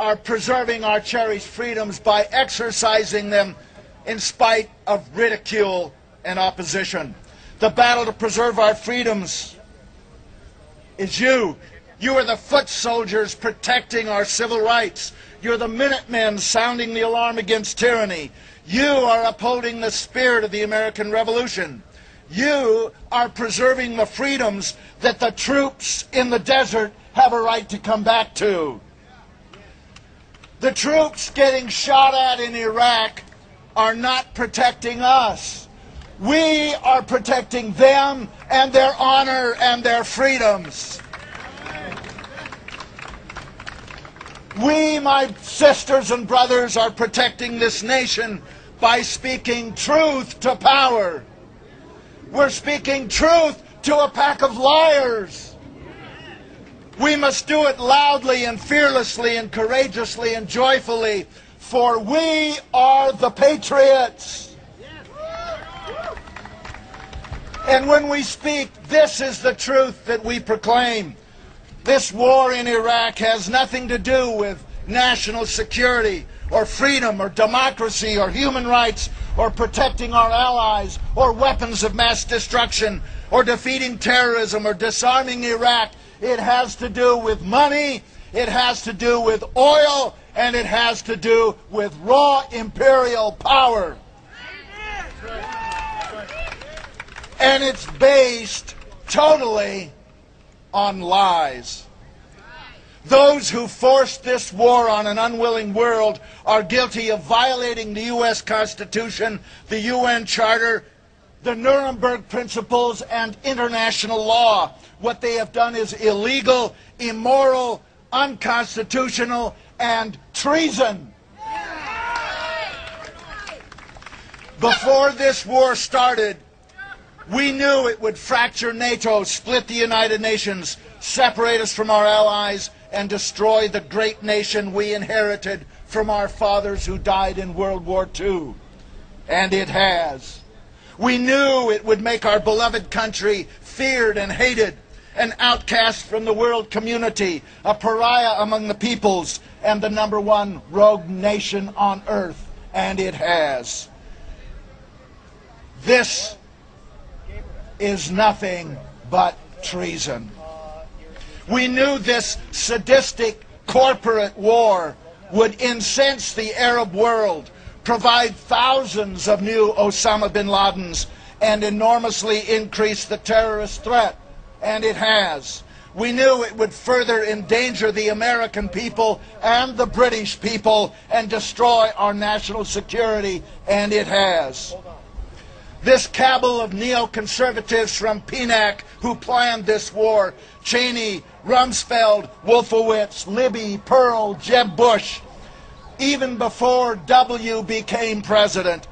are preserving our cherished freedoms by exercising them in spite of ridicule and opposition. The battle to preserve our freedoms is you. You are the foot soldiers protecting our civil rights. You're the Minutemen sounding the alarm against tyranny. You are upholding the spirit of the American Revolution. You are preserving the freedoms that the troops in the desert have a right to come back to. The troops getting shot at in Iraq are not protecting us. We are protecting them and their honor and their freedoms. We, my sisters and brothers, are protecting this nation by speaking truth to power. We're speaking truth to a pack of liars. We must do it loudly and fearlessly and courageously and joyfully, for we are the patriots. And when we speak, this is the truth that we proclaim. This war in Iraq has nothing to do with national security or freedom or democracy or human rights or protecting our allies or weapons of mass destruction or defeating terrorism or disarming Iraq. It has to do with money, it has to do with oil, and it has to do with raw imperial power. And it's based totally on lies. Those who forced this war on an unwilling world are guilty of violating the U.S. Constitution, the UN Charter, the Nuremberg Principles, and international law. What they have done is illegal, immoral, unconstitutional, and treason. Before this war started, we knew it would fracture NATO, split the United Nations, separate us from our allies, and destroy the great nation we inherited from our fathers who died in World War II. And it has. We knew it would make our beloved country feared and hated, an outcast from the world community, a pariah among the peoples, and the #1 rogue nation on earth. And it has. This is nothing but treason. We knew this sadistic corporate war would incense the Arab world, provide thousands of new Osama bin Ladens, and enormously increase the terrorist threat. And it has. We knew it would further endanger the American people and the British people and destroy our national security. And it has. This cabal of neoconservatives from PNAC who planned this war, Cheney, Rumsfeld, Wolfowitz, Libby, Pearl, Jeb Bush, even before W became president,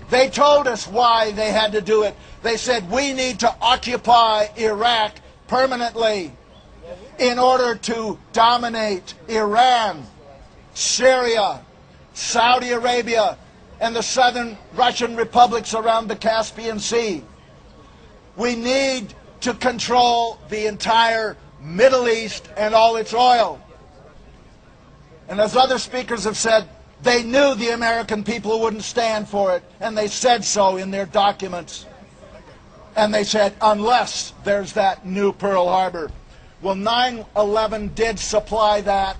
they told us why they had to do it. They said, we need to occupy Iraq permanently in order to dominate Iran, Syria, Saudi Arabia, and the southern Russian republics around the Caspian Sea. We need to control the entire Middle East and all its oil. And as other speakers have said, they knew the American people wouldn't stand for it, and they said so in their documents. And they said, unless there's that new Pearl Harbor. Well, 9/11 did supply that,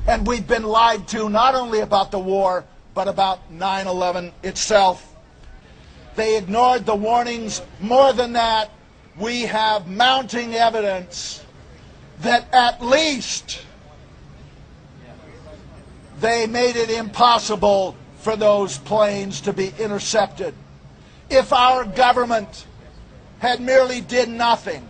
and we've been lied to not only about the war, but about 9/11 itself. They ignored the warnings. More than that, we have mounting evidence that at least they made it impossible for those planes to be intercepted. If our government had merely did nothing,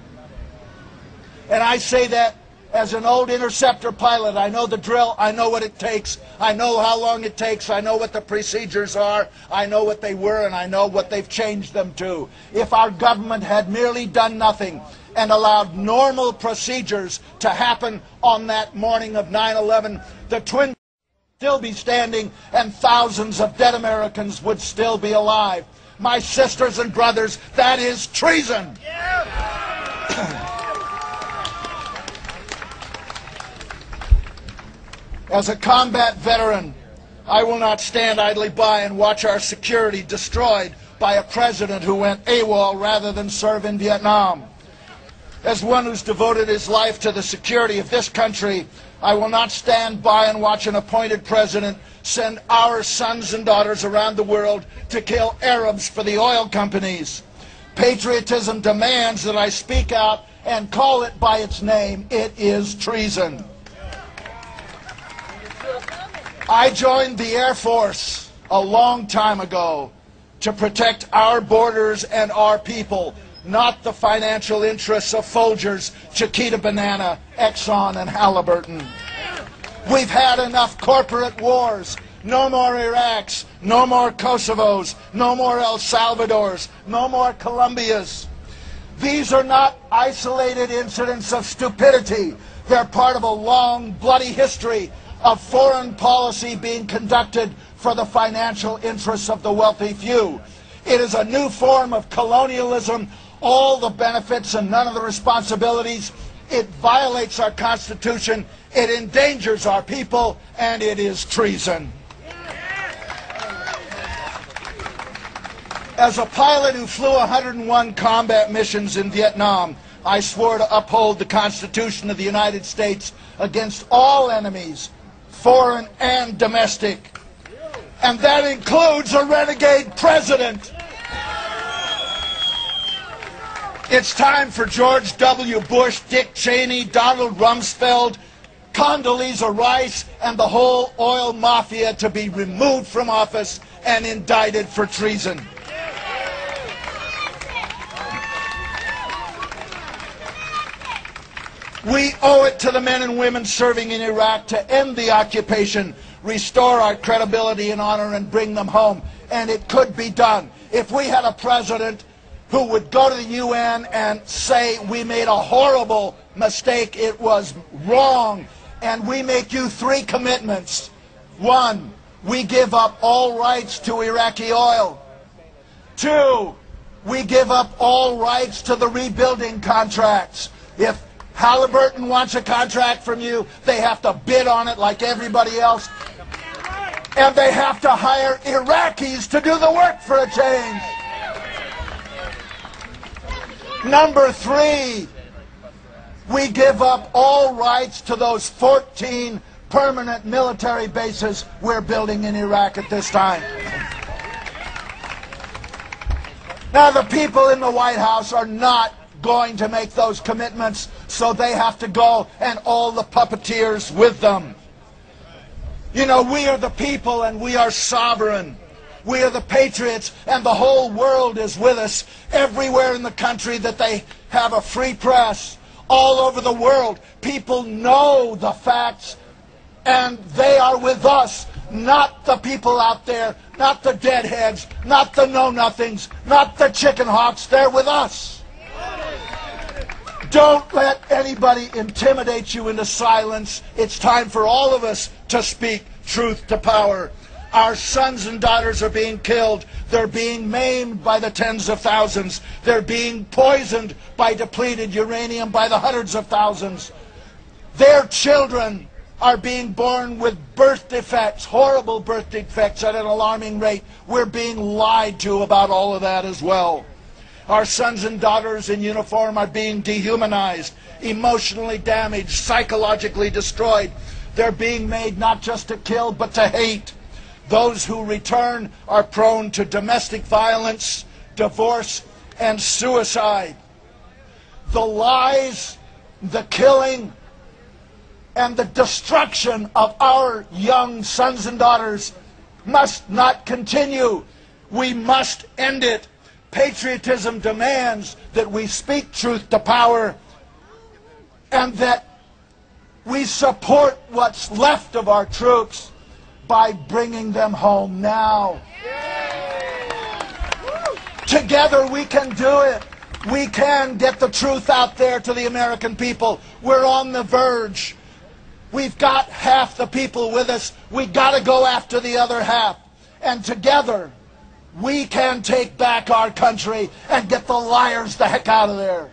and I say that as an old interceptor pilot, I know the drill, I know what it takes, I know how long it takes, I know what the procedures are, I know what they were, and I know what they've changed them to. If our government had merely done nothing and allowed normal procedures to happen on that morning of 9/11, the Twin would still be standing and thousands of dead Americans would still be alive. My sisters and brothers, that is treason. As a combat veteran, I will not stand idly by and watch our security destroyed by a president who went AWOL rather than serve in Vietnam. As one who's devoted his life to the security of this country, I will not stand by and watch an appointed president send our sons and daughters around the world to kill Arabs for the oil companies. Patriotism demands that I speak out and call it by its name. It is treason. I joined the Air Force a long time ago to protect our borders and our people, not the financial interests of Folgers, Chiquita Banana, Exxon, and Halliburton. We've had enough corporate wars. No more Iraqs, no more Kosovos, no more El Salvadors, no more Colombias. These are not isolated incidents of stupidity. They're part of a long, bloody history of foreign policy being conducted for the financial interests of the wealthy few. It is a new form of colonialism, all the benefits and none of the responsibilities. It violates our Constitution, it endangers our people, and it is treason. As a pilot who flew 101 combat missions in Vietnam, I swore to uphold the Constitution of the United States against all enemies, foreign and domestic. And that includes a renegade president. It's time for George W. Bush, Dick Cheney, Donald Rumsfeld, Condoleezza Rice, and the whole oil mafia to be removed from office and indicted for treason. We owe it to the men and women serving in Iraq to end the occupation, restore our credibility and honor, and bring them home. And it could be done. If we had a president who would go to the UN and say, we made a horrible mistake, it was wrong, and we make you 3 commitments. 1, we give up all rights to Iraqi oil. 2, we give up all rights to the rebuilding contracts. If Haliburton wants a contract from you, they have to bid on it like everybody else. And they have to hire Iraqis to do the work for a change. Number 3, we give up all rights to those 14 permanent military bases we're building in Iraq at this time. Now, the people in the White House are not going to make those commitments, so they have to go, and all the puppeteers with them. You know, we are the people and we are sovereign. We are the patriots, and the whole world is with us. Everywhere in the country that they have a free press, all over the world, people know the facts, and they are with us, not the people out there, not the deadheads, not the know-nothings, not the chicken hawks. They're with us. Don't let anybody intimidate you into silence. It's time for all of us to speak truth to power. Our sons and daughters are being killed. They're being maimed by the tens of thousands. They're being poisoned by depleted uranium by the hundreds of thousands. Their children are being born with birth defects, horrible birth defects at an alarming rate. We're being lied to about all of that as well. Our sons and daughters in uniform are being dehumanized, emotionally damaged, psychologically destroyed. They're being made not just to kill, but to hate. Those who return are prone to domestic violence, divorce, and suicide. The lies, the killing, and the destruction of our young sons and daughters must not continue. We must end it. Patriotism demands that we speak truth to power and that we support what's left of our troops by bringing them home now. Together we can do it. We can get the truth out there to the American people. We're on the verge. We've got half the people with us. We've got to go after the other half. And together we can take back our country and get the liars the heck out of there.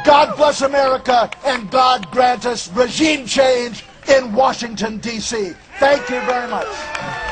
God bless America, and God grant us regime change in Washington, D.C. Thank you very much.